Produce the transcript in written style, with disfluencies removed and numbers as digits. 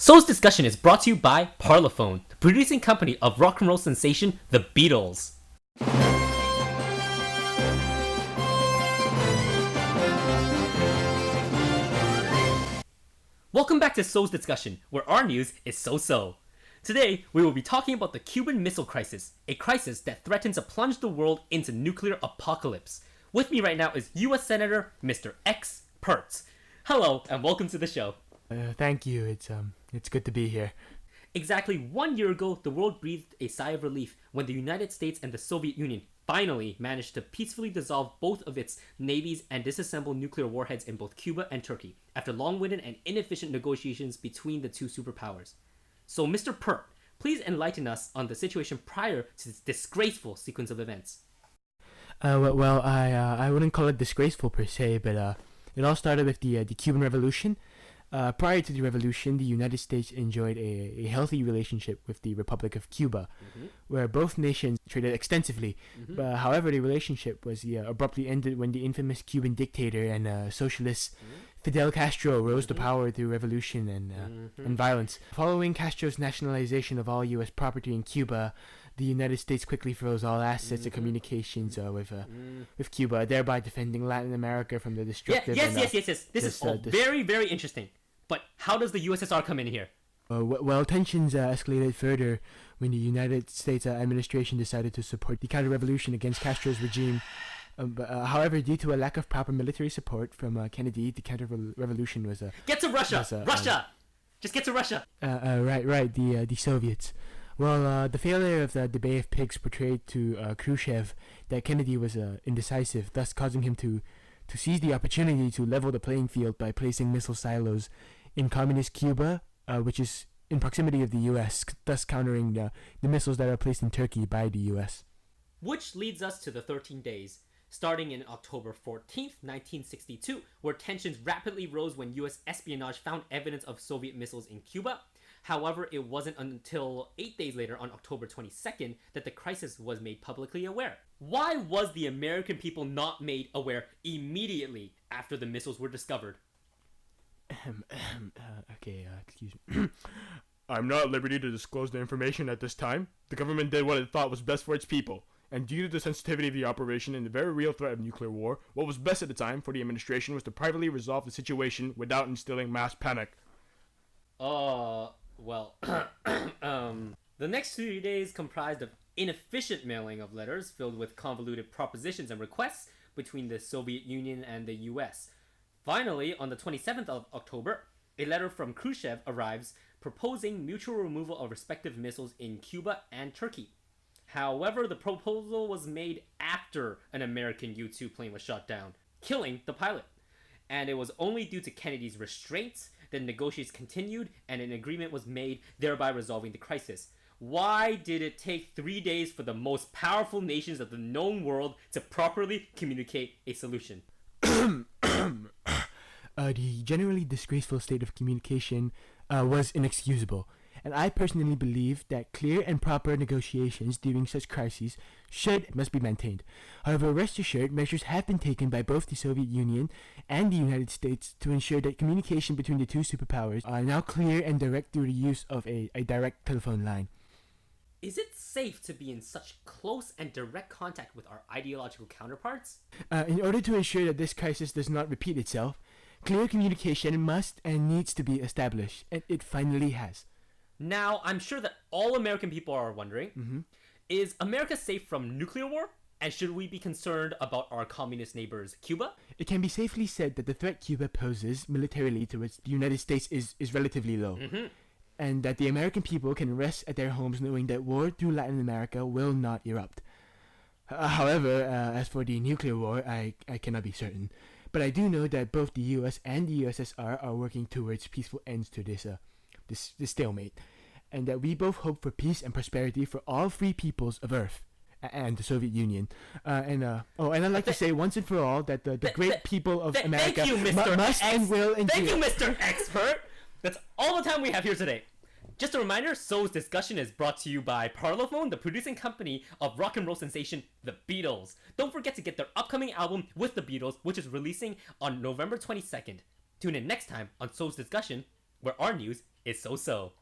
So's discussion is brought to you by Parlophone, the producing company of rock and roll sensation The Beatles. Welcome back to So's discussion, where our news is so-so. Today, we will be talking about the Cuban Missile Crisis, a crisis that threatens to plunge the world into nuclear apocalypse. With me right now is U.S. Senator Mr. X. Pert. Hello, and welcome to the show. Thank you. It's good to be here. Exactly 1 year ago, the world breathed a sigh of relief when the United States and the Soviet Union finally managed to peacefully dissolve both of its navies and disassemble nuclear warheads in both Cuba and Turkey, after long-winded and inefficient negotiations between the two superpowers. So, Mr. Pert, please enlighten us on the situation prior to this disgraceful sequence of events. I wouldn't call it disgraceful per se, but it all started with the Cuban Revolution. Prior to the revolution, the United States enjoyed a healthy relationship with the Republic of Cuba, where both nations traded extensively. However, the relationship was abruptly ended when the infamous Cuban dictator and socialist Fidel Castro rose to power through revolution and violence. Following Castro's nationalization of all U.S. property in Cuba, the United States quickly froze all assets and communications with Cuba, thereby defending Latin America from the destructive... Yes. This is all very, very interesting. But how does the USSR come in here? Tensions escalated further when the United States administration decided to support the counter-revolution against Castro's regime. However, due to a lack of proper military support from Kennedy, the counter-revolution was... Get to Russia! Just get to Russia! Right, the Soviets. The failure of the Bay of Pigs portrayed to Khrushchev that Kennedy was indecisive, thus causing him to seize the opportunity to level the playing field by placing missile silos in communist Cuba, which is in proximity of the U.S., thus countering the missiles that are placed in Turkey by the U.S. Which leads us to the 13 days, starting in October 14th, 1962, where tensions rapidly rose when U.S. espionage found evidence of Soviet missiles in Cuba. However, it wasn't until 8 days later, on October 22nd, that the crisis was made publicly aware. Why was the American people not made aware immediately after the missiles were discovered? Excuse me. I'm not at liberty to disclose the information at this time. The government did what it thought was best for its people. And due to the sensitivity of the operation and the very real threat of nuclear war, what was best at the time for the administration was to privately resolve the situation without instilling mass panic. The next 3 days comprised of inefficient mailing of letters filled with convoluted propositions and requests between the Soviet Union and the US. Finally, on the 27th of October, a letter from Khrushchev arrives proposing mutual removal of respective missiles in Cuba and Turkey. However, the proposal was made after an American U-2 plane was shot down, killing the pilot. And it was only due to Kennedy's restraints that negotiations continued and an agreement was made, thereby resolving the crisis. Why did it take 3 days for the most powerful nations of the known world to properly communicate a solution? The generally disgraceful state of communication was inexcusable, and I personally believe that clear and proper negotiations during such crises must be maintained. However, rest assured, measures have been taken by both the Soviet Union and the United States to ensure that communication between the two superpowers are now clear and direct through the use of a direct telephone line. Is it safe to be in such close and direct contact with our ideological counterparts? In order to ensure that this crisis does not repeat itself, clear communication must and needs to be established, and it finally has. Now, I'm sure that all American people are wondering, is America safe from nuclear war? And should we be concerned about our communist neighbors, Cuba? It can be safely said that the threat Cuba poses militarily towards the United States is relatively low. And that the American people can rest at their homes knowing that war through Latin America will not erupt. However, as for the nuclear war, I cannot be certain. But I do know that both the US and the USSR are working towards peaceful ends to this stalemate, and that we both hope for peace and prosperity for all free peoples of Earth and the Soviet Union. And I'd like to say once and for all that the great people of America must and will endure. Thank you, Mr. Expert! That's all the time we have here today. Just a reminder, So's discussion is brought to you by Parlophone, the producing company of rock and roll sensation The Beatles. Don't forget to get their upcoming album with The Beatles, which is releasing on November 22nd. Tune in next time on So's discussion, where our news It's so-so.